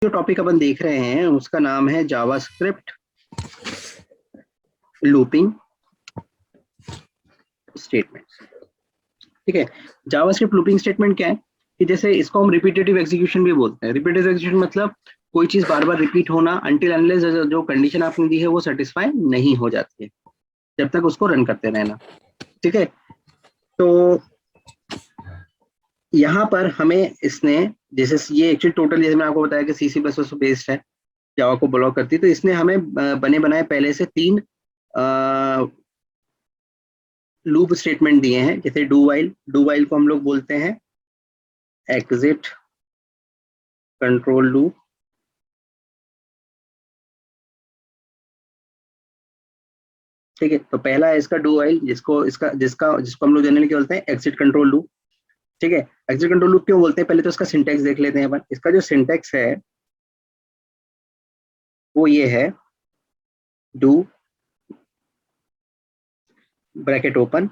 जो टॉपिक अपन देख रहे हैं उसका नाम है जावास्क्रिप्ट लूपिंग स्टेटमेंट्स। ठीक है, जावास्क्रिप्ट लूपिंग स्टेटमेंट क्या है कि जैसे इसको हम रिपीटेटिव एग्जीक्यूशन भी बोलते हैं। रिपीटेटिव एग्जीक्यूशन मतलब कोई चीज बार बार रिपीट होना अनटिल अनलेस जो कंडीशन आपने दी है वो सेटिस्फाई नहीं हो जाती है, जब तक उसको रन करते रहना। ठीक है, तो यहाँ पर हमें इसने जैसे ये एक्चुअली टोटल जैसे मैंने आपको बताया कि सी प्लस प्लस बेस्ड है, जावा को ब्लॉक करती है, तो इसने हमें बने बनाए पहले से 3 लूप स्टेटमेंट दिए हैं। जैसे डू वाइल को हम लोग बोलते हैं एग्जिट कंट्रोल लूप। ठीक है, तो पहला है इसका डू वाइल, जिसको हम लोग जनरली क्या बोलते हैं एग्जिट कंट्रोल लूप। ठीक है, एग्जिट कंट्रोल लूप क्यों बोलते हैं, पहले तो इसका सिंटेक्स देख लेते हैं अपन। इसका जो सिंटेक्स है वो ये है, डू ब्रैकेट ओपन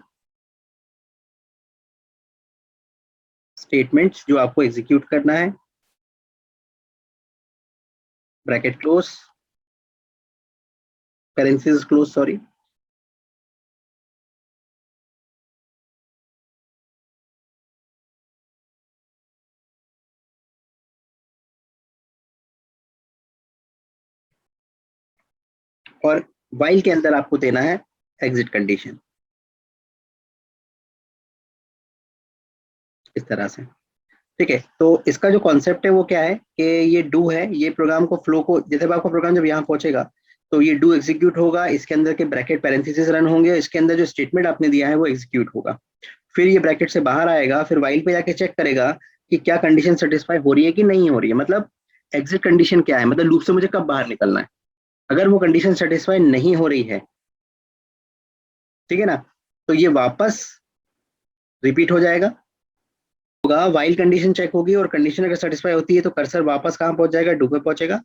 स्टेटमेंट्स जो आपको एग्जीक्यूट करना है, bracket close, parenthesis close sorry, और वाइल के अंदर आपको देना है एग्जिट कंडीशन इस तरह से। ठीक है, तो इसका जो कॉन्सेप्ट है वो क्या है कि ये डू है, ये प्रोग्राम को फ्लो को, जैसे आपका प्रोग्राम जब यहाँ पहुंचेगा तो ये डू एग्जीक्यूट होगा, इसके अंदर के ब्रैकेट पैरेंथेसिस रन होंगे, इसके अंदर जो स्टेटमेंट आपने दिया है वो एग्जीक्यूट होगा। फिर ये ब्रैकेट से बाहर आएगा, फिर वाइल पे जाके चेक करेगा कि क्या कंडीशन सेटिस्फाई हो रही है कि नहीं हो रही है, मतलब एग्जिट कंडीशन क्या है, मतलब लूप से मुझे कब बाहर निकलना है। अगर वो कंडीशन सेटिस्फाई नहीं हो रही है, ठीक है ना, तो ये वापस रिपीट हो जाएगा, होगा वाइल कंडीशन चेक होगी, और कंडीशन अगर सेटिस्फाई होती है तो कर्सर वापस कहाँ पहुंच जाएगा, डू पे पहुंचेगा,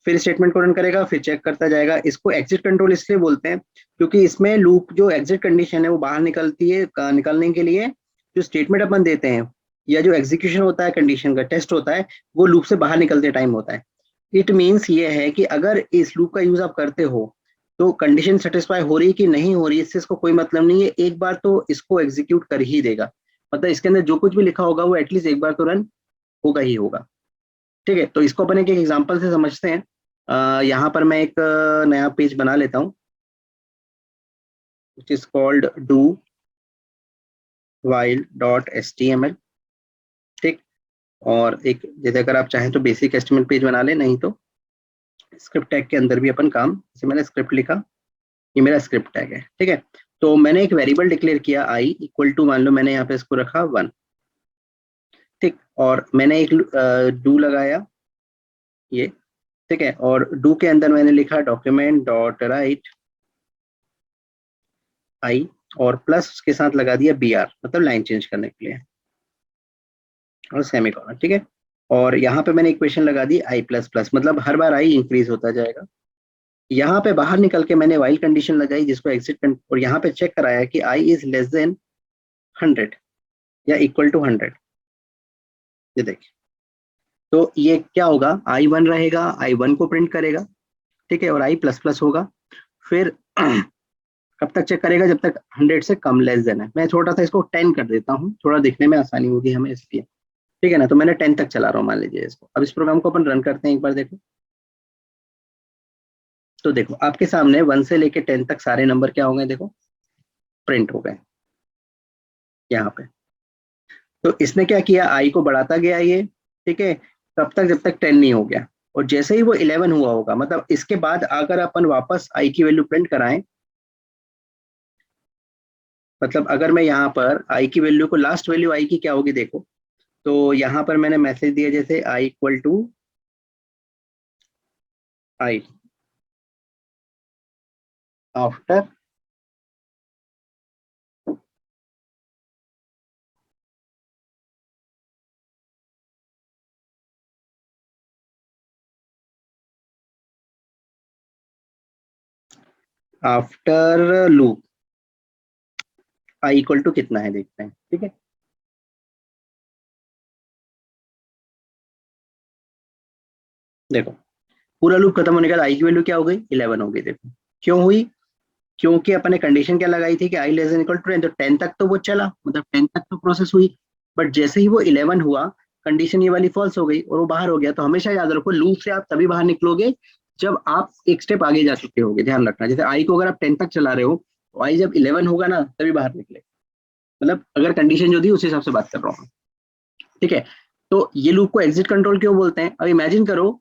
फिर स्टेटमेंट को रन करेगा, फिर चेक करता जाएगा। इसको एग्जिट कंट्रोल इसलिए बोलते हैं क्योंकि इसमें लूप जो एग्जिट कंडीशन है वो बाहर निकलती है, निकलने के लिए जो स्टेटमेंट अपन देते हैं या जो एग्जीक्यूशन होता है, कंडीशन का टेस्ट होता है, वो लूप से बाहर निकलते टाइम होता है। इट मीन्स ये है कि अगर इस लूप का यूज आप करते हो तो कंडीशन सेटिस्फाई हो रही है कि नहीं हो रही है, इससे इसको कोई मतलब नहीं है, एक बार तो इसको एग्जीक्यूट कर ही देगा। मतलब इसके अंदर जो कुछ भी लिखा होगा वो एटलीस्ट एक बार तो रन होगा ही होगा। ठीक है, तो इसको अपन एक एग्जांपल से समझते हैं। यहाँ पर मैं एक नया पेज बना लेता हूँ, which is called do while dot html। ठीक, और एक जैसे अगर आप चाहें तो बेसिक एचटीएमएल पेज बना लें, नहीं तो स्क्रिप्ट टैग के अंदर भी अपन काम, जैसे मैंने स्क्रिप्ट लिखा, ये मेरा स्क्रिप्ट टैग है। ठीक है, तो मैंने एक वेरिएबल डिक्लेयर किया आई इक्वल टू, मान लो मैंने यहाँ पे इसको रखा 1। ठीक, और मैंने एक डू लगाया ये। ठीक है, और डू के अंदर मैंने लिखा डॉक्यूमेंट डॉट राइट आई, और प्लस उसके साथ लगा दिया br, मतलब लाइन चेंज करने के लिए, और सेमीकोलन। ठीक है, और यहाँ पे मैंने इक्वेशन लगा दी आई प्लस प्लस, मतलब हर बार आई इंक्रीज होता जाएगा। यहाँ पे बाहर निकल के मैंने वाइल कंडीशन लगाई जिसको एग्जिट, और यहाँ पे चेक कराया कि आई इज लेस देन 100 या इक्वल टू 100। ये देखिए, तो ये क्या होगा, I1 रहेगा, I1 को प्रिंट करेगा। ठीक है, और आई प्लस प्लस होगा। फिर कब तक चेक करेगा, जब तक 100 से कम लेस देन है। मैं छोटा सा इसको 10 कर देता हूँ, थोड़ा दिखने में आसानी होगी हमें इसलिए। ठीक है ना, तो मैंने 10 तक चला रहा हूँ मान लीजिए इसको। अब इस प्रोग्राम को अपन रन करते हैं एक बार, देखो तो देखो आपके सामने 1 से लेके 10 तक सारे नंबर क्या हो गए, देखो प्रिंट हो गए यहाँ पे। तो इसने क्या किया, आई को बढ़ाता गया ये। ठीक है, तब तक जब तक 10 नहीं हो गया, और जैसे ही वो 11 हुआ होगा, मतलब इसके बाद अगर अपन वापस आई की वैल्यू प्रिंट कराएं, मतलब अगर मैं यहाँ पर आई की वैल्यू को, लास्ट वैल्यू आई की क्या होगी देखो, तो यहाँ पर मैंने मैसेज दिया जैसे I equal to I after after loop I equal to कितना है देखते हैं। ठीक है, देखो पूरा लूप खत्म होने के बाद आई की वैल्यू क्या हो गई, 11 हो गई। देखो क्यों हुई, क्योंकि अपने कंडीशन क्या लगाई थी कि आई लेस देन इक्वल टू 10, तो 10 तक तो वो चला, मतलब 10 तक तो प्रोसेस हुई। बट जैसे ही वो 11 हुआ, कंडीशन ये वाली फॉल्स हो गई और वो बाहर हो गया। तो हमेशा याद रखो लूप से आप तभी बाहर निकलोगे जब आप एक स्टेप आगे जा चुके होगे। ध्यान रखना, जैसे आई को अगर आप 10 तक चला रहे हो तो आई जब 11 होगा ना तभी बाहर निकले, मतलब अगर कंडीशन जो थी उस हिसाब से बात कर रहा हूँ। ठीक है, तो ये लूप को एग्जिट कंट्रोल क्यों बोलते हैं। अब इमेजिन करो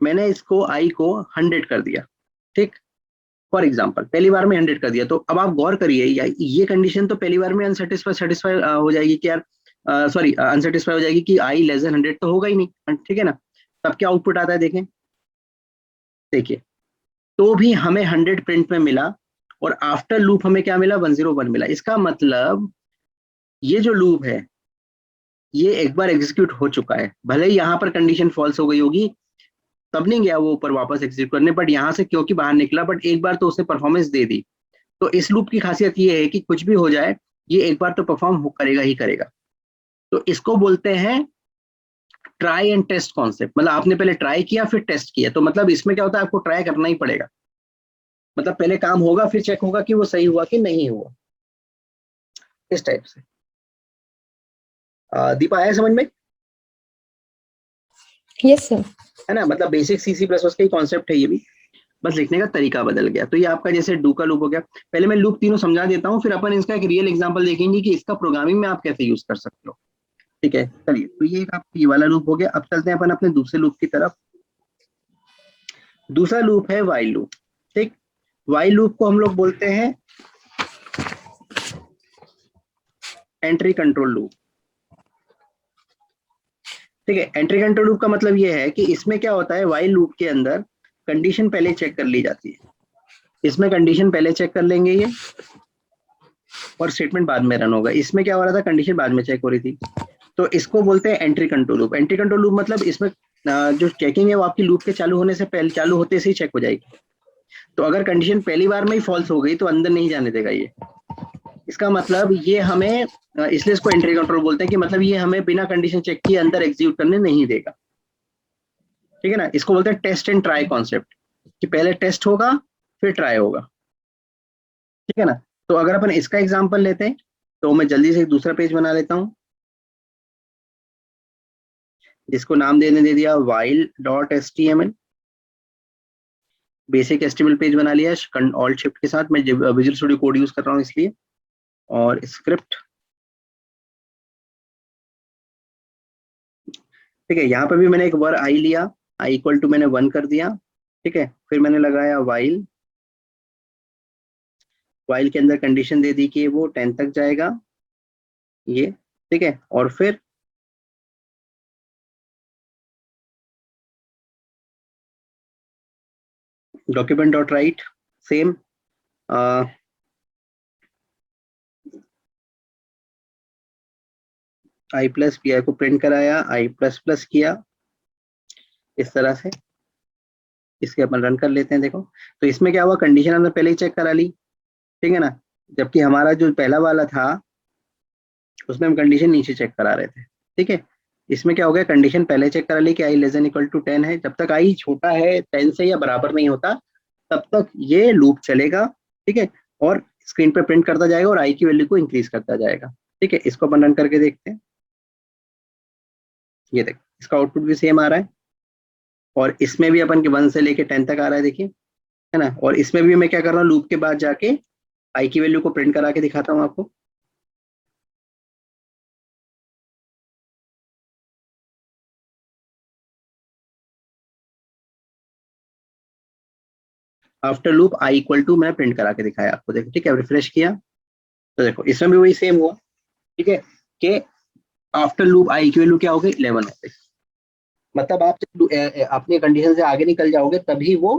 मैंने इसको आई को 100 कर दिया, ठीक, फॉर एग्जाम्पल पहली बार में 100 कर दिया। तो अब आप गौर करिए, ये कंडीशन तो पहली बार में अनसेटिस्फाई सेटिस्फाई हो जाएगी कि यार, सॉरी अनसेटिस्फाई हो जाएगी कि आई लेस देन 100 तो होगा ही नहीं, ठीक है ना। तब क्या आउटपुट आता है देखें, देखिए, तो भी हमें 100 प्रिंट में मिला और आफ्टर लूप हमें क्या मिला, 101 मिला। इसका मतलब ये जो लूप है ये एक बार एग्जीक्यूट हो चुका है, भले ही यहाँ पर कंडीशन फॉल्स हो गई होगी, तब नहीं गया वो ऊपर वापस एग्जीक्यूट करने, बट यहाँ से क्योंकि बाहर निकला, बट एक बार तो उसने परफॉर्मेंस दे दी। तो इस लूप की खासियत ये है कि कुछ भी हो जाए ये एक बार तो परफॉर्म करेगा ही करेगा। तो इसको बोलते हैं ट्राई एंड टेस्ट कॉन्सेप्ट, मतलब आपने पहले ट्राई किया फिर टेस्ट किया, तो मतलब इसमें क्या होता है आपको ट्राई करना ही पड़ेगा, मतलब पहले काम होगा फिर चेक होगा कि वो सही हुआ कि नहीं हुआ, इस टाइप से। दीपा आया समझ में? Yes sir. है ना, मतलब बेसिक सी सी प्लस प्लस का ही कॉन्सेप्ट है ये भी, बस लिखने का तरीका बदल गया। तो ये आपका जैसे डू का लूप हो गया। पहले मैं लूप तीनों समझा देता हूँ, फिर अपन इसका एक रियल एग्जांपल देखेंगे कि इसका प्रोग्रामिंग में आप कैसे यूज कर सकते हो। ठीक है, चलिए, तो ये एक आपका ये वाला लूप हो गया। अब चलते हैं अपन अपने दूसरे लूप की तरफ। दूसरा लूप है वाइल लूप। ठीक, वाइल लूप को हम लोग बोलते हैं एंट्री कंट्रोल लूप। ठीक है, एंट्री कंट्रोल लूप का मतलब ये है कि इसमें क्या होता है, वाइल लूप के अंदर कंडीशन पहले चेक कर ली जाती है। इसमें कंडीशन पहले चेक कर लेंगे ये, और स्टेटमेंट बाद में रन होगा। इसमें क्या हो रहा था, कंडीशन बाद में चेक हो रही थी। तो इसको बोलते हैं entry control loop. Entry control loop मतलब इसमें जो चेकिंग है वो आपकी लूप के चालू होने से पहले, चालू होते से ही चेक हो जाएगी। तो अगर कंडीशन पहली बार में ही फॉल्स हो गई तो अंदर नहीं जाने देगा ये। इसका मतलब ये हमें इसलिए इसको एंट्री कंट्रोल बोलते हैं कि मतलब ये हमें बिना कंडीशन चेक किए अंदर एग्जीक्यूट करने नहीं देगा। ठीक है ना, इसको बोलते हैं टेस्ट एंड ट्राई कॉन्सेप्ट, कि पहले टेस्ट होगा फिर ट्राई होगा। ठीक है ना, तो अगर अपन इसका एग्जांपल लेते हैं तो मैं जल्दी से एक दूसरा पेज बना लेता हूँ, जिसको नाम दे दिया while dot html। Basic HTML page बना लिया ऑल्ट शिफ्ट के साथ, मैं विजुअल स्टूडियो कोड यूज कर रहा हूँ इसलिए। और स्क्रिप्ट, ठीक है, यहाँ पे भी मैंने एक वर आई लिया, आई इक्वल टू मैंने 1 कर दिया। ठीक है, फिर मैंने लगाया वाइल, वाइल के अंदर कंडीशन दे दी कि वो 10 तक जाएगा ये। ठीक है, और फिर document dot right, same I plus P I को प्रिंट कराया, आई प्लस प्लस किया, इस तरह से। इसके अपन रन कर लेते हैं। देखो तो इसमें क्या हुआ, कंडीशन हमने पहले ही चेक करा ली, ठीक है ना, जबकि हमारा जो पहला वाला था उसमें हम कंडीशन नीचे चेक करा रहे थे। ठीक है, इसमें क्या हो गया, कंडीशन पहले चेक करा ली कि आई लेस देन इक्वल टू 10 है। जब तक आई छोटा है 10 से या बराबर नहीं होता तब तक ये लूप चलेगा। ठीक है, और स्क्रीन पे प्रिंट करता जाएगा और आई की वैल्यू को इंक्रीज करता जाएगा। ठीक है, इसको अपन रन करके देखते हैं। ये देख, इसका आउटपुट भी सेम आ रहा है, और इसमें भी अपन के 1 से लेके 10 तक आ रहा है, देखिए, है ना। और इसमें भी मैं क्या कर रहा हूँ, लूप के बाद जाके आई की वैल्यू को प्रिंट करा के दिखाता हूँ आपको। After loop I equal to मैं प्रिंट करा के दिखाया आपको, देखो। ठीक है, रिफ्रेश किया तो देखो इसमें भी वही सेम हुआ। ठीक है, कि आफ्टर लूप आई की वैल्यू क्या हो गई, 11 हो गई। मतलब आप जब अपनी कंडीशन से आगे निकल जाओगे तभी वो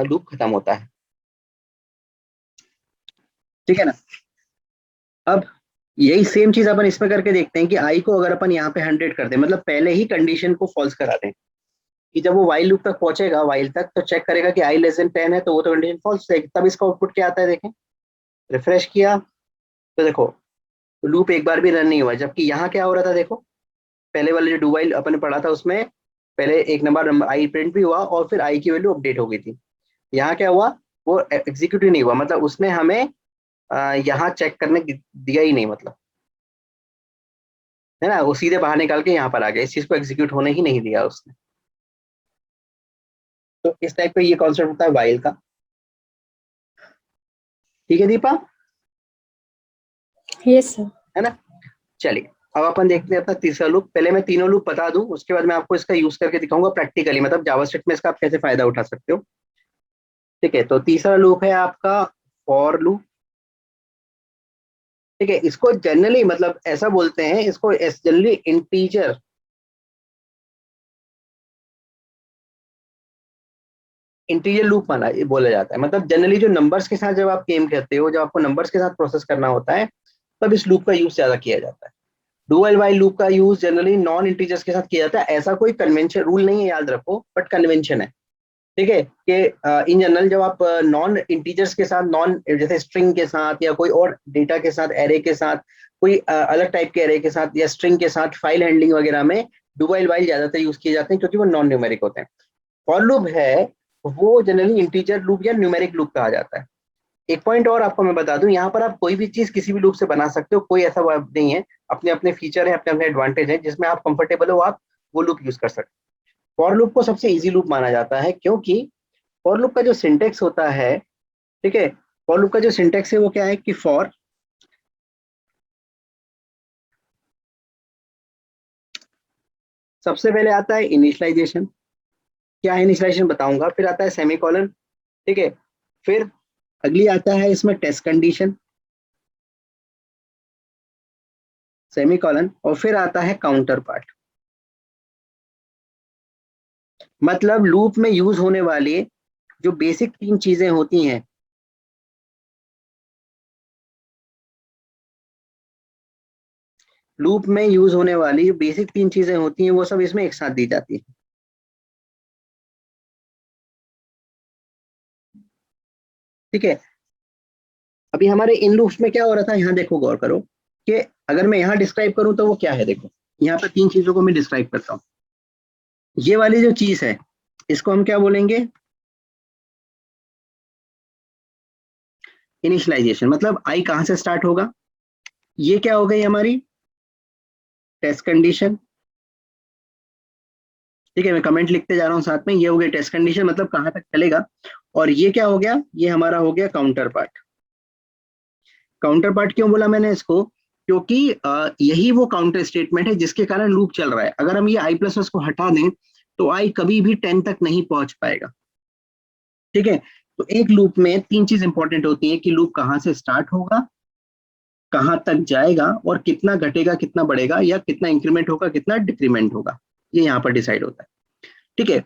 लूप खत्म होता है। ठीक है ना, अब यही सेम चीज अपन इसमें करके देखते हैं कि आई को अगर अपन यहाँ पे 100 कर दें, मतलब पहले ही कंडीशन को फॉल्स करा दें, कि जब वो वाइल लूप तक पहुंचेगा, वाइल तक, तो चेक करेगा कि आई लेस देन 10 है, तो वो तो कंडीशन फॉल्स है। तब इसका आउटपुट क्या आता है, देखें, रिफ्रेश किया तो देखो लूप एक बार भी रन नहीं हुआ। जबकि यहाँ क्या हो रहा था, देखो, पहले वाले जो डू वाइल अपन ने पढ़ा था उसमें पहले एक नंबर आई प्रिंट भी हुआ और फिर आई की वैल्यू अपडेट हो गई थी। यहाँ क्या हुआ, वो एग्जीक्यूट ही नहीं हुआ, मतलब उसने हमें यहाँ चेक करने दिया ही नहीं, मतलब है ना, वो सीधे बाहर निकाल के यहाँ पर आ गया, इस चीज को एग्जीक्यूट होने ही नहीं दिया उसने। तो इस टाइप का ये कॉन्सेप्ट होता है वाइल का। ठीक है दीपा, यस सर। है ना। चलिए अब अपन देखते हैं अपना तीसरा लूप। पहले मैं तीनों लूप बता दूं, उसके बाद मैं आपको इसका यूज करके दिखाऊंगा प्रैक्टिकली, मतलब जावास्क्रिप्ट में इसका आप कैसे फायदा उठा सकते हो। ठीक है, तो तीसरा लूप है आपका फॉर लूप। ठीक है, इसको जनरली मतलब ऐसा बोलते हैं, इसको जनरली इंटीजर इंटीजर लूप माना बोला जाता है। मतलब जनरली जो नंबर्स के साथ जब आप गेम खेलते हो, जब आपको नंबर्स के साथ प्रोसेस करना होता है, तब इस लूप का यूज ज्यादा किया जाता है। डुअल वाइल लूप का यूज जनरली नॉन इंटीजर्स के साथ किया जाता है। ऐसा कोई कन्वेंशन रूल नहीं है, याद रखो, बट कन्वेंशन है। ठीक है, कि इन जनरल जब आप नॉन इंटीजर्स के साथ, नॉन जैसे स्ट्रिंग के साथ या कोई और डेटा के साथ, एरे के साथ, कोई अलग टाइप के एरे के साथ या स्ट्रिंग के साथ फाइल हैंडलिंग वगैरह में डुअल वाइल ज्यादातर यूज किए जाते हैं, क्योंकि वो नॉन न्यूमेरिक होते हैं। फॉर लूप है वो जनरली इंटीजर लूप या न्यूमेरिक लूप कहा जाता है। एक पॉइंट और आपको मैं बता दूं, यहाँ पर आप कोई भी चीज किसी भी लूप से बना सकते हो, कोई ऐसा वर्ब नहीं है। अपने अपने फीचर है, अपने अपने एडवांटेज है, जिसमें आप कंफर्टेबल हो आप वो लूप यूज कर सकते हो। फॉर लूप को सबसे इजी लूप माना जाता है, क्योंकि फॉर लूप का जो सिंटेक्स होता है, ठीक है, फॉर लूप का जो सिंटेक्स है वो क्या है कि फॉर सबसे पहले आता है इनिशियलाइजेशन। क्या है इनिशियलाइजेशन बताऊंगा, फिर आता है सेमीकोलन। ठीक है, फिर अगली आता है इसमें टेस्ट कंडीशन, सेमीकोलन, और फिर आता है काउंटर पार्ट। मतलब लूप में यूज होने वाली जो बेसिक तीन चीजें होती हैं, लूप में यूज होने वाली जो बेसिक तीन चीजें होती हैं, वो सब इसमें एक साथ दी जाती है। ठीक है, अभी हमारे इन लूप्स में क्या हो रहा था, यहाँ देखो, गौर करो कि अगर मैं यहाँ डिस्क्राइब करूं तो वो क्या है, देखो यहाँ पर तीन चीजों को मैं डिस्क्राइब करता हूँ। ये वाली जो चीज है, इसको हम क्या बोलेंगे, इनिशियलाइजेशन। मतलब आई कहाँ से स्टार्ट होगा, ये क्या हो गई हमारी टेस्ट कंडीशन। ठीक है, मैं कमेंट लिखते जा रहा हूँ साथ में, ये हो गई टेस्ट कंडीशन, मतलब कहाँ तक चलेगा। और ये क्या हो गया, ये हमारा हो गया काउंटर पार्ट। काउंटर पार्ट क्यों बोला मैंने इसको, क्योंकि यही वो काउंटर स्टेटमेंट है जिसके कारण लूप चल रहा है। अगर हम ये आई प्लस को हटा दें तो आई कभी भी 10 तक नहीं पहुंच पाएगा। ठीक है, तो एक लूप में तीन चीज इंपॉर्टेंट होती है कि लूप कहाँ से स्टार्ट होगा, कहाँ तक जाएगा, और कितना घटेगा कितना बढ़ेगा, या कितना इंक्रीमेंट होगा कितना डिक्रीमेंट होगा, ये यहाँ पर डिसाइड होता है। ठीक है,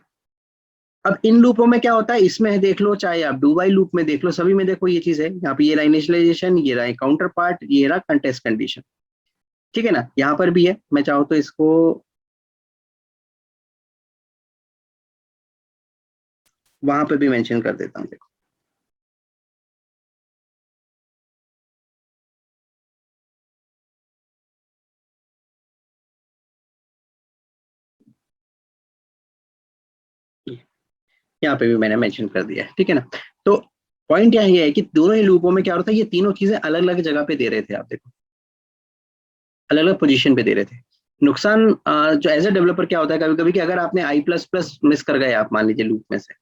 अब इन लूपों में क्या होता है, इसमें देख लो चाहे आप डू वाइल लूप में देख लो, सभी में देखो ये चीज है। यहाँ पे ये रहा इनिशियलाइजेशन, ये रहा काउंटर पार्ट, ये रहा कंटेस्ट कंडीशन। ठीक है ना, यहाँ पर भी है, मैं चाहूँ तो इसको वहां पे भी मेंशन कर देता हूँ, देखो। यहाँ पे भी मैंने मेंशन कर दिया है। ठीक है ना, तो पॉइंट यहाँ ये है कि दोनों ही लूपों में क्या होता है, ये तीनों चीजें अलग अलग जगह पे दे रहे थे, आप देखो अलग अलग पोजीशन पे दे रहे थे। नुकसान जो एज ए डेवलपर क्या होता है कभी कभी, कि अगर आपने आई प्लस प्लस मिस कर गए, आप मान लीजिए लूप में से,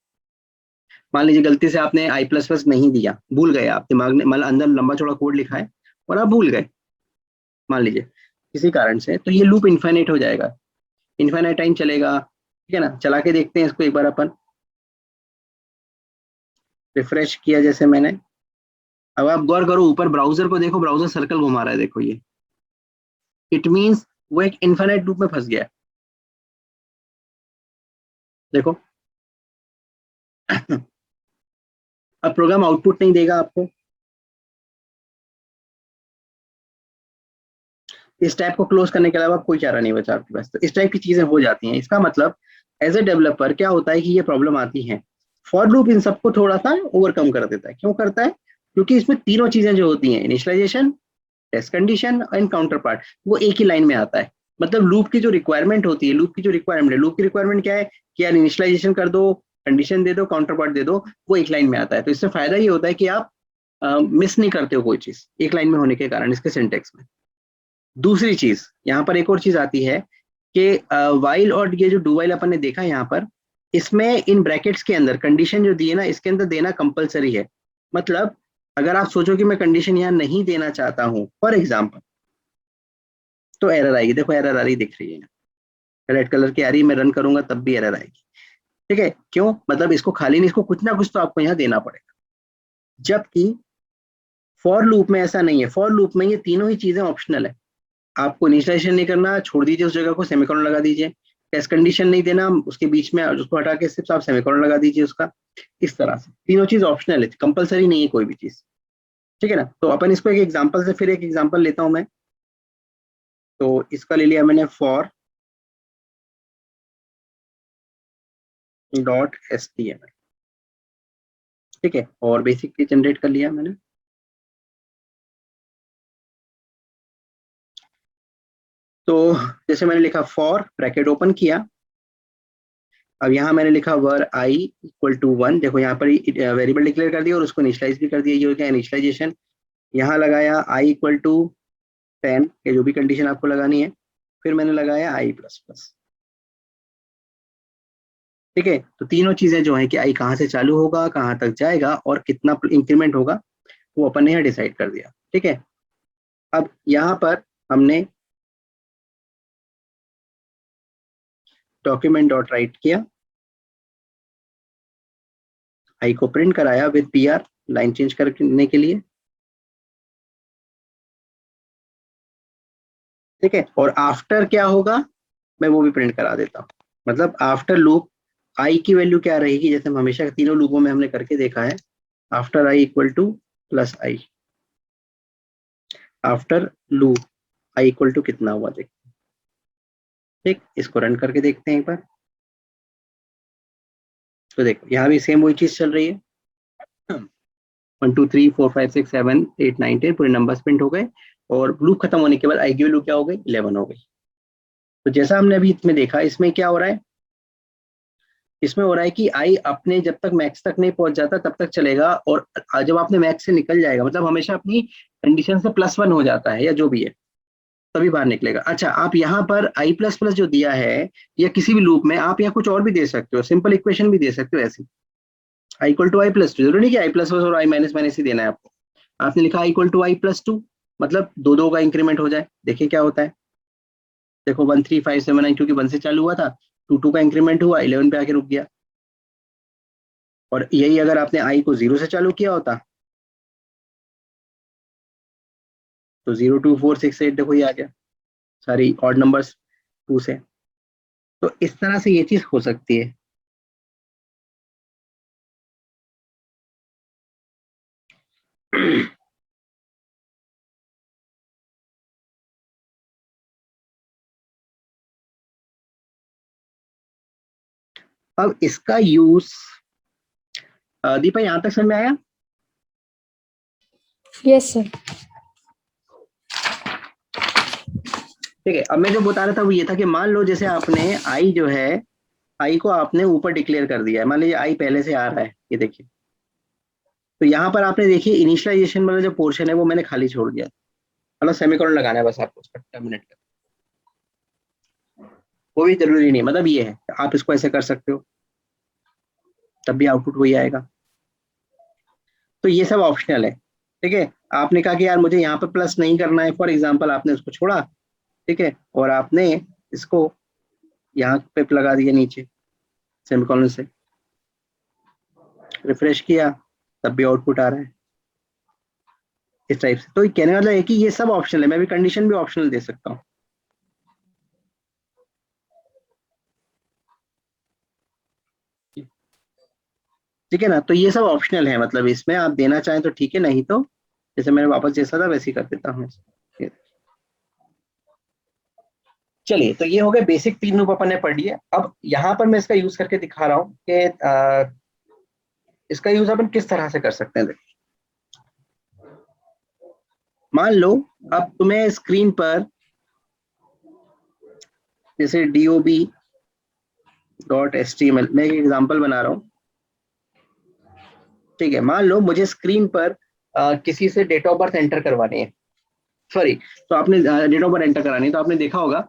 मान लीजिए गलती से आपने आई प्लस प्लस नहीं दिया, भूल गए आप, दिमाग ने मतलब अंदर लंबा चौड़ा कोड लिखा है और आप भूल गए, मान लीजिए किसी कारण से, तो ये लूप इन्फाइनाइट हो जाएगा, इन्फाइनाइट टाइम चलेगा। ठीक है ना, चला के देखते हैं इसको एक बार अपन, रिफ्रेश किया जैसे मैंने। अब आप गौर करो, ऊपर ब्राउजर को देखो, ब्राउजर सर्कल घुमा रहा है, देखो ये, इट मीन्स वो एक इन्फाइनाइट लूप में फंस गया है। देखो अब प्रोग्राम आउटपुट नहीं देगा आपको, इस टाइप को क्लोज करने के अलावा कोई चारा नहीं बचा आपके पास। तो इस टाइप की चीजें हो जाती हैं। इसका मतलब एज ए डेवलपर क्या होता है कि ये प्रॉब्लम आती है। फॉर लूप इन सबको थोड़ा सा ओवरकम कर देता है। क्यों करता है, क्योंकि इसमें तीनों चीजें जो होती हैं, initialisation, test condition and counter part, वो एक ही लाइन में आता है। मतलब लूप की जो रिक्वायरमेंट होती है, लूप की जो रिक्वायरमेंट है, लूप की रिक्वायरमेंट क्या है कि यार इनिशियलाइजेशन कर दो, कंडीशन दे दो, काउंटर पार्ट दे दो, वो एक लाइन में आता है। तो इससे फायदा ये होता है कि आप मिस नहीं करते हो कोई चीज एक लाइन में होने के कारण इसके सिंटेक्स में। दूसरी चीज यहाँ पर एक और चीज आती है कि वाइल और ये जो डू वाइल अपन ने देखा यहाँ पर, इसमें इन ब्रैकेट्स के अंदर कंडीशन जो दी है ना, इसके अंदर देना कंपलसरी है। मतलब अगर आप सोचो कि मैं कंडीशन यहाँ नहीं देना चाहता हूँ फॉर एग्जाम्पल, तो एरर आएगी। देखो एरर आ रही दिख रही है, रेड कलर की आ रही है, मैं रन करूंगा तब भी एरर आएगी। ठीक है, क्यों? मतलब इसको खाली नहीं, इसको कुछ ना कुछ तो आपको यहाँ देना पड़ेगा। जबकि फॉर लूप में ऐसा नहीं है, फॉर लूप में ये तीनों ही चीजें ऑप्शनल है। आपको इनिशियलाइजेशन नहीं करना, छोड़ दीजिए उस जगह को, सेमीकोलन लगा दीजिए। टेस्ट कंडीशन नहीं देना, उसके बीच में उसको हटा के सिर्फ आप सेमीकोलन लगा दीजिए उसका। इस तरह से तीनों चीज ऑप्शनल है, कंपलसरी नहीं है कोई भी चीज। ठीक है ना? तो अपन इसको एक एग्जांपल से, फिर एक एग्जांपल लेता हूं मैं। तो इसका ले लिया मैंने फॉर डॉट HTML। ठीक है, और बेसिकली जनरेट कर लिया मैंने। तो जैसे मैंने लिखा फॉर, ब्रैकेट ओपन किया, अब यहाँ मैंने लिखा वर आई इक्वल टू 1। देखो यहाँ पर वेरिएबल डिक्लेयर कर दिया और उसको इनिशियलाइज भी कर दिया, ये हो गया इनिशियलाइजेशन। यहाँ लगाया आई इक्वल टू 10, ये जो भी कंडीशन आपको लगानी है। फिर मैंने लगाया आई प्लस प्लस। ठीक है, तो तीनों चीजें जो है कि आई कहाँ से चालू होगा, कहाँ तक जाएगा और कितना इंक्रीमेंट होगा, वो अपन ने यहाँ डिसाइड कर दिया। ठीक है, अब यहाँ पर हमने डॉक्यूमेंट डॉट राइट किया, आई को प्रिंट कराया विद PR, लाइन चेंज करने के लिए। ठीक है, और आफ्टर क्या होगा मैं वो भी प्रिंट करा देता हूँ। मतलब आफ्टर लूप आई की वैल्यू क्या रहेगी, जैसे हम हमेशा तीनों लूपों में हमने करके देखा है, after I equal to plus I. After loop I equal to कितना हुआ देख। ठीक, इसको रन करके देखते हैं एक बार। तो देखो यहाँ भी सेम वही चीज चल रही है। 1 2 3 4 5 6 7 8 9 10 पूरे नंबर्स प्रिंट हो गए, और लूप खत्म होने के बाद आई की वैल्यू क्या हो गई, 11 हो गई। तो जैसा हमने अभी इसमें देखा, इसमें क्या हो रहा है, इसमें हो रहा है कि आई अपने जब तक मैक्स तक नहीं पहुंच जाता तब तक चलेगा, और जब आपने मैक्स से निकल जाएगा, मतलब हमेशा अपनी कंडीशन से +1 हो जाता है या जो भी है, तभी बाहर निकलेगा। अच्छा, आप यहाँ पर आई प्लस प्लस जो दिया है, या किसी भी लूप में आप यहाँ कुछ और भी दे सकते हो, सिंपल इक्वेशन भी दे सकते हो ऐसी। I equal to I plus two, जरूरी नहीं कि आई प्लस प्लस और आई माइनस माइनस ही देना है आपको। आपने लिखा I equal to I plus two, मतलब दो दो का इंक्रीमेंट हो जाए, देखिए क्या होता है। देखो 1 3 5 7 9, क्योंकि 1 से चालू हुआ था, 2 का इंक्रीमेंट हुआ, 11 पे आके रुक गया। और यही अगर आपने आई को 0 से चालू किया होता, तो 0 2 4 6 8, देखो ये आ गया, सारी ऑड नंबर्स 2 से। तो इस तरह से ये चीज हो सकती है। अब इसका यूज, दीपा यहाँ तक समझ में आया? Yes sir. ठीक है, अब मैं जो बता रहा था वो ये था कि मान लो जैसे आपने आई जो है, आई को आपने ऊपर डिक्लेयर कर दिया है, मान लीजिए आई पहले से आ रहा है, ये देखिए। तो यहाँ पर आपने देखिए इनिशियलाइजेशन वाला जो पोर्शन है वो मैंने खाली छोड़ दिया, मतलब सेमीकोलन लगाना है बस आपको उसका, टर्मिनेट कर। वो भी जरूरी नहीं, मतलब ये है आप इसको ऐसे कर सकते हो, तब भी आउटपुट वही आएगा। तो ये सब ऑप्शनल है। ठीक है, आपने कहा कि यार मुझे यहाँ पर प्लस नहीं करना है, फॉर एग्जाम्पल आपने उसको छोड़ा। ठीक है, और आपने इसको यहाँ पे लगा दिया नीचे सेमीकोलन से, रिफ्रेश किया, तब भी आउटपुट आ रहा है इस टाइप से। तो ये कहने वाला है कि ये सब ऑप्शनल है, मैं भी कंडीशन भी ऑप्शनल दे सकता हूँ। ठीक है ना? तो ये सब ऑप्शनल है, मतलब इसमें आप देना चाहें तो ठीक है, नहीं तो जैसे मैंने वापस जैसा था वैसे ही कर देता हूँ। चलिए, तो ये हो गए बेसिक 3 लूप अपन ने पढ़ लिए। अब यहाँ पर मैं इसका यूज करके दिखा रहा हूँ कि इसका यूज अपन किस तरह से कर सकते हैं। देखिए, मान लो अब तुम्हें स्क्रीन पर जैसे dob.html, मैं एक एग्जांपल बना रहा हूँ, ठीक है। मान लो मुझे स्क्रीन पर किसी से डेट ऑफ बर्थ एंटर करवानी है, सॉरी, तो आपने डेट ऑफ बर्थ एंटर करानी है, तो आपने देखा होगा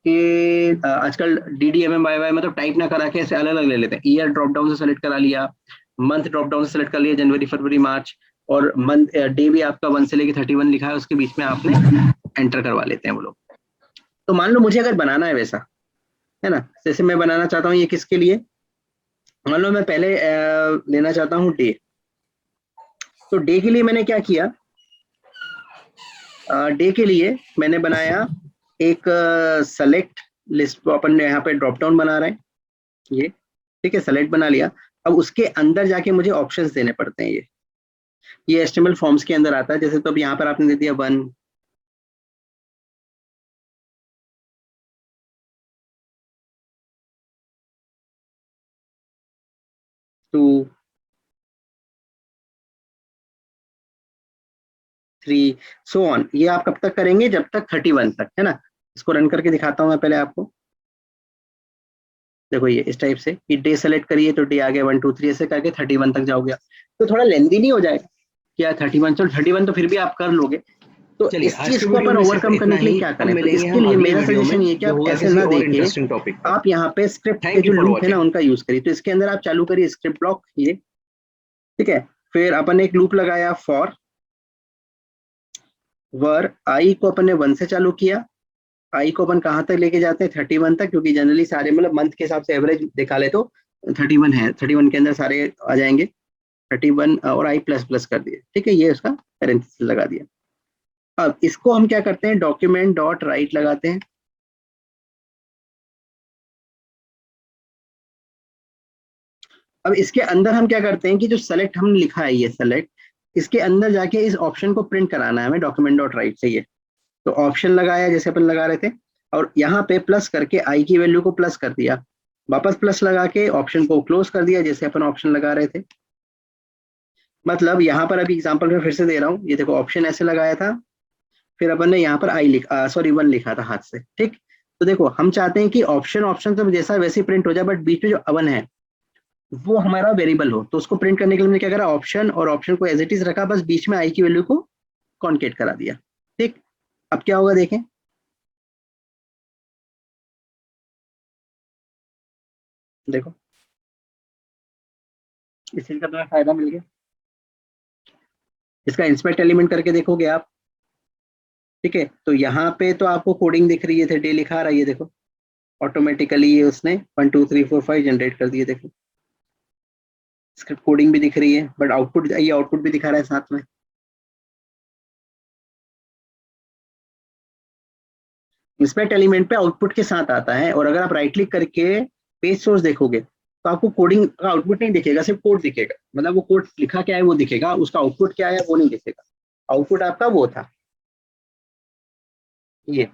कि आजकल DDMMYY मतलब टाइप ना करा के ऐसे अलग अलग ले लेते हैं। ईयर ड्रॉप डाउन से सेलेक्ट करा लिया, मंथ ड्रॉप डाउन से सेलेक्ट कर लिया, जनवरी फरवरी मार्च, और मंथ डे भी आपका 1 से लेके 31 लिखा है, उसके बीच में आपने एंटर करवा लेते हैं वो लोग। तो मान लो मुझे अगर बनाना है वैसा, है ना, जैसे मैं बनाना चाहता हूँ ये किसके लिए, मान लो मैं पहले लेना चाहता हूँ डे, तो डे के लिए मैंने क्या किया, डे के लिए मैंने बनाया एक सेलेक्ट लिस्ट को, अपन यहाँ पे ड्रॉप डाउन बना रहे हैं ये, ठीक है, सेलेक्ट बना लिया। अब उसके अंदर जाके मुझे ऑप्शंस देने पड़ते हैं, ये HTML फॉर्म्स के अंदर आता है। जैसे तो अब यहाँ पर आपने दे दिया 1, 2, 3, सो ऑन। ये आप कब तक करेंगे, जब तक 31 तक, है ना। इसको रन करके दिखाता हूँ मैं पहले आपको। देखो ये इस टाइप से कि डे सेलेक्ट करिए तो डे आ गया 1 2 3, ऐसे करके 31 तक जाओगे। तो थोड़ा लेंदी नहीं हो जाएगा क्या 31, चलो 31 तो फिर भी आप कर लोगे। तो चलिए इस आज चीज के को वीडियो अपन में सिर्फ ओवरकम इतना करने के लिए ही। क्या अब करें, तो मिलेंगे इसके हम लिए अगली मेरा वीडियो सजेशन में ये है कि जो आप होगा ऐसे किसी ना और देके इंटरेस्टिंग टॉपिक पर। आप यहाँ पे स्क्रिप्ट के थैंक जो यू फॉर लूप है ना वॉचिंग। उनका यूज करिए। तो इसके अंदर आप चालू करिए स्क्रिप्ट ब्लॉक ये, ठीक है। फिर अपन ने एक लूप लगाया फॉर वर आई को अपन ने 1 से चालू किया, आई को अपन कहाँ तक लेके जाते हैं 31 तक, क्योंकि जनरली सारे मतलब मंथ के हिसाब से एवरेज निकाले तो 31 है, 31 के अंदर सारे आ जाएंगे 31, और आई प्लस प्लस कर दिए, ठीक है, ये उसका पैरेंथेसिस लगा दिया। अब इसको हम क्या करते हैं, डॉक्यूमेंट डॉट राइट लगाते हैं। अब इसके अंदर हम क्या करते हैं कि जो सेलेक्ट हमने लिखा है ये सेलेक्ट, इसके अंदर जाके इस ऑप्शन को प्रिंट कराना है हमें डॉक्यूमेंट डॉट राइट से। ये तो ऑप्शन लगाया जैसे अपन लगा रहे थे, और यहाँ पे प्लस करके आई की वैल्यू को प्लस कर दिया, वापस प्लस लगा के ऑप्शन को क्लोज कर दिया जैसे अपन ऑप्शन लगा रहे थे। मतलब यहाँ पर अभी एग्जांपल में फिर से दे रहा हूँ, ये देखो ऑप्शन ऐसे लगाया था, फिर अपन ने यहाँ पर आई लिखा, सॉरी 1 लिखा था हाथ से, ठीक। तो देखो हम चाहते हैं कि ऑप्शन ऑप्शन तो जैसा वैसे प्रिंट हो जाए, बट बीच में जो अवन है वो हमारा वेरिएबल हो। तो उसको प्रिंट करने के लिए मैंने क्या करा, ऑप्शन और ऑप्शन को एज इट इज रखा, बस बीच में आई की वैल्यू को कॉन्केट करा दिया, ठीक। अब क्या होगा देखें, देखो इस चीज का तुम्हें फायदा मिल गया। इसका इंस्पेक्ट एलिमेंट करके देखोगे आप, ठीक है, तो यहाँ पे तो आपको कोडिंग दिख रही है, थे डे लिखा रहा है, ये देखो ऑटोमेटिकली ये उसने 1 2 3 4 5 जनरेट कर दिए, देखो स्क्रिप्ट कोडिंग भी दिख रही है, बट आउटपुट, ये आउटपुट भी दिखा रहा है साथ में। इंस्पेक्ट एलिमेंट पे आउटपुट के साथ आता है, और अगर आप राइट क्लिक करके पेज सोर्स देखोगे तो आपको कोडिंग का आउटपुट नहीं दिखेगा, सिर्फ कोड दिखेगा। मतलब वो कोड लिखा क्या है वो दिखेगा, उसका आउटपुट क्या है वो नहीं दिखेगा। आउटपुट आपका वो था ये।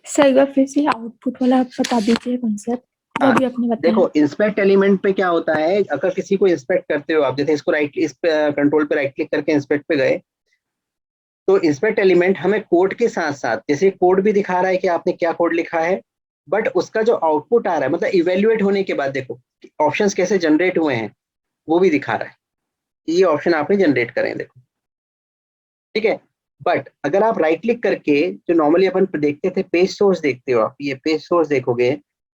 सर एक बार फिर से आउटपुट वाला आप बता दीजिए कॉन्सेप्ट जो हाँ अभी आपने बताया। देखो इंस्पेक्ट एलिमेंट पे क्या होता है, अगर किसी को इंस्पेक्ट करते हो आप, जैसे इसको राइट, इस कंट्रोल पे राइट क्लिक करके इंस्पेक्ट पे गए, तो इंस्पेक्ट एलिमेंट हमें कोड के साथ साथ, जैसे कोड भी दिखा रहा है कि आपने क्या कोड लिखा है, बट उसका जो आउटपुट आ रहा है, मतलब इवेल्युएट होने के बाद देखो ऑप्शंस कैसे जनरेट हुए हैं वो भी दिखा रहा है, ये ऑप्शन आपने जनरेट करें देखो, ठीक है। बट अगर आप राइट क्लिक करके, जो नॉर्मली अपन देखते थे पेज सोर्स देखते हो आप, ये पेज सोर्स देखोगे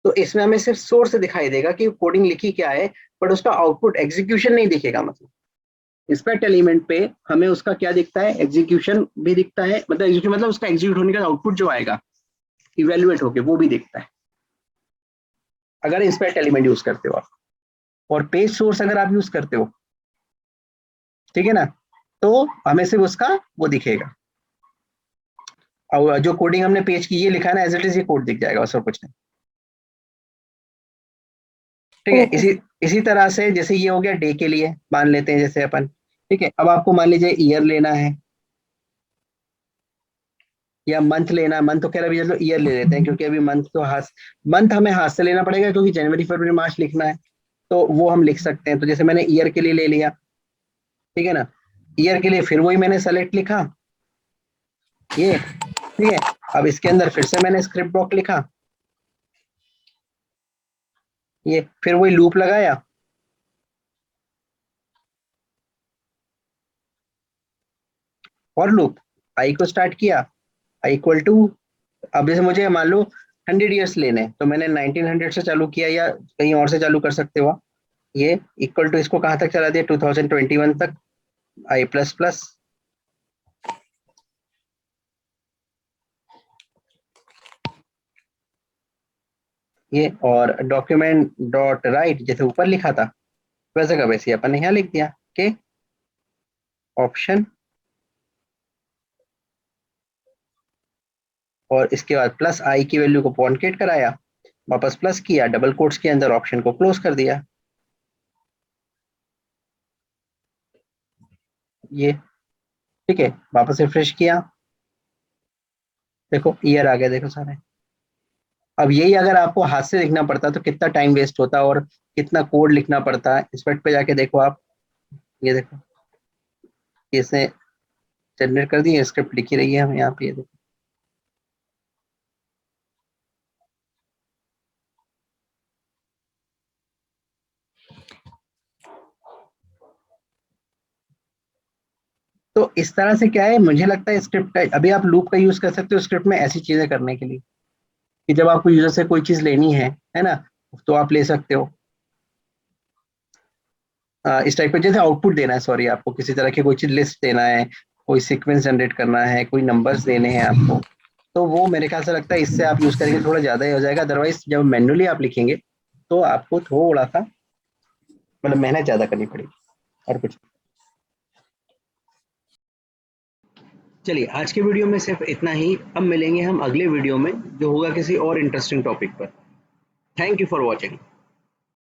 तो इसमें हमें सिर्फ सोर्स दिखाई देगा कि कोडिंग लिखी क्या है, बट उसका आउटपुट एग्जीक्यूशन नहीं दिखेगा। मतलब इंस्पेक्ट एलिमेंट पे हमें उसका क्या दिखता है, एग्जीक्यूशन भी दिखता है, मतलब एग्जीक्यूशन मतलब उसका एग्जीक्यूट होने का आउटपुट जो आएगा इवेल्युएट होके वो भी दिखता है, अगर इंस्पेक्ट एलिमेंट यूज करते हो आप। और पेज सोर्स अगर आप यूज करते हो, ठीक है ना, तो हमें सिर्फ उसका वो दिखेगा, और जो कोडिंग हमने पेज की ये लिखा है ना एज इट इज, ये कोड दिख जाएगा, और कुछ नहीं, ठीक है। ओके। इसी तरह से जैसे ये हो गया डे के लिए, मान लेते हैं जैसे अपन, ठीक है। अब आपको मान लीजिए ईयर लेना है या मंथ लेना है, मंथ तो कह रहा है चलो ईयर ले लेते हैं, क्योंकि अभी मंथ हमें हाथ से लेना पड़ेगा, क्योंकि जनवरी फरवरी मार्च लिखना है, तो वो हम लिख सकते हैं। तो जैसे मैंने ईयर के लिए ले लिया, ठीक है ना, ईयर के लिए फिर वही मैंने सेलेक्ट लिखा ये, ठीक है। अब इसके अंदर फिर से मैंने स्क्रिप्ट ब्लॉक लिखा, ये फिर वही लूप लगाया, और लूप आई को स्टार्ट किया, आई इक्वल टू, अब जैसे मुझे मान लो 100 ईयर्स लेने हैं, तो मैंने 1900 से चालू किया या कहीं और से चालू कर सकते हो, ये इक्वल टू इसको कहाँ तक चला दिया, 2021 तक, आई प्लस प्लस, ये, और डॉक्यूमेंट डॉट राइट जैसे ऊपर लिखा था वैसे का वैसे अपन ने यहाँ लिख दिया के ऑप्शन, और इसके बाद प्लस आई की वैल्यू को कॉन्केट कराया, वापस प्लस किया, डबल कोट्स के अंदर ऑप्शन को क्लोज कर दिया, ये ठीक है। वापस रिफ्रेश किया, देखो ईयर आ गया, देखो सारे। अब यही अगर आपको हाथ से लिखना पड़ता तो कितना टाइम वेस्ट होता और कितना कोड लिखना पड़ता, इस वेट पे जाके देखो आप, ये देखो इसने जनरेट कर दी, स्क्रिप्ट लिखी रही है हम यहाँ पे, ये देखो। तो इस तरह से क्या है, मुझे लगता है स्क्रिप्ट का अभी आप लूप का यूज कर सकते हो स्क्रिप्ट में ऐसी चीजें करने के लिए, कि जब आपको यूजर से कोई चीज लेनी है ना, तो आप ले सकते हो। इस टाइप का जैसे आउटपुट देना है, सॉरी, आपको किसी तरह की कोई चीज लिस्ट देना है, कोई सीक्वेंस जनरेट करना है, कोई नंबर्स देने हैं आपको, तो वो मेरे ख्याल से लगता है इससे आप यूज करेंगे थोड़ा ज्यादा ही हो जाएगा। अदरवाइज जब मैन्युअली आप लिखेंगे तो आपको थोड़ा सा मतलब मेहनत ज्यादा करनी पड़ेगी, और कुछ। चलिए आज के वीडियो में सिर्फ इतना ही, अब मिलेंगे हम अगले वीडियो में जो होगा किसी और इंटरेस्टिंग टॉपिक पर। Thank you for watching.